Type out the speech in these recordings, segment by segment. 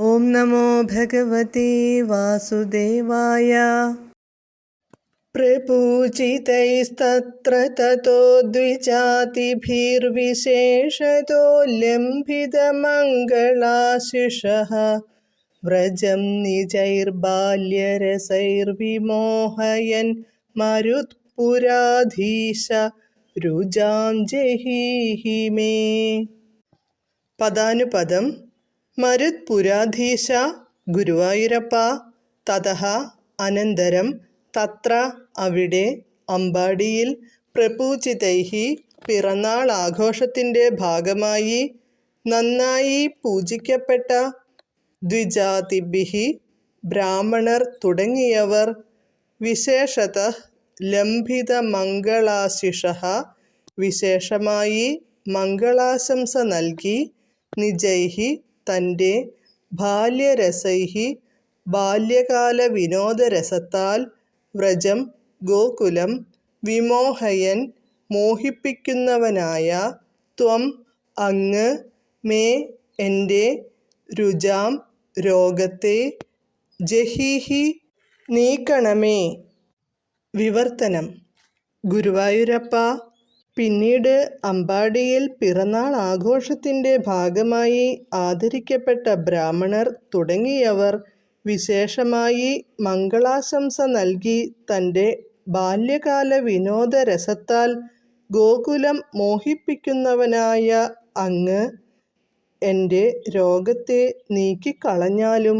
ഓം നമോ ഭഗവതേ വാസുദേവായ. പ്രപൂജിതൈസ്തത്ര തതോ ദ്വിജാതിഭിർവിശേഷതോ ലംഘിതമംഗളാശിഷഃ വ്രജം നിജൈർബാല്യരസൈർവിമോഹയൻ മരുത്പുരാധീശ രുജാം ജഹീഹി മേ. പദാനുപദം. മരുത്പുരാധീശ ഗുരുവായൂരപ്പ, തതഃ അനന്തരം, തത്ര അവിടെ, അമ്പാടിയിൽ, പ്രപൂജിതൈഹി പിറന്നാൾ ആഘോഷത്തിൻ്റെ ഭാഗമായി നന്നായി പൂജിക്കപ്പെട്ട, ദ്വിജാതിഭിഃ ബ്രാഹ്മണർ തുടങ്ങിയവർ, വിശേഷതഃ ലംഘിതമംഗളാശിഷഃ വിശേഷമായി മംഗളാശംസ നൽകി, നിജൈഹി തൻ്റെ, ബാല്യരസൈഹി ബാല്യകാല വിനോദരസത്താൽ, വ്രജം ഗോകുലം, വിമോഹയൻ മോഹിപ്പിക്കുന്നവനായ, ത്വം അങ്ങ്, മേ എൻ്റെ, രുജാം രോഗത്തെ, ജഹീഹി നീക്കണമേ. വിവർത്തനം. ഗുരുവായൂരപ്പ, പിന്നീട് അമ്പാടിയിൽ പിറന്നാൾ ആഘോഷത്തിൻ്റെ ഭാഗമായി ആദരിക്കപ്പെട്ട ബ്രാഹ്മണർ തുടങ്ങിയവർ വിശേഷമായി മംഗളാശംസ നൽകി തൻ്റെ ബാല്യകാല വിനോദരസത്താൽ ഗോകുലം മോഹിപ്പിക്കുന്നവനായ അങ്ങ് എൻ്റെ രോഗത്തെ നീക്കിക്കളഞ്ഞാലും.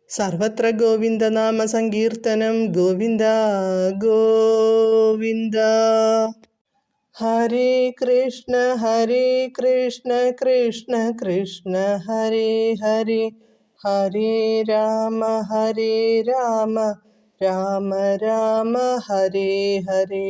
സർവത്ര ഗോവിന്ദനാമ സങ്കീർത്തനം. ഗോവിന്ദ ഗോവിന്ദ. ഹരേ കൃഷ്ണ കൃഷ്ണ കൃഷ്ണ ഹരേ ഹരേ, ഹരേ രാമ രാമ രാമ ഹരേ ഹരേ.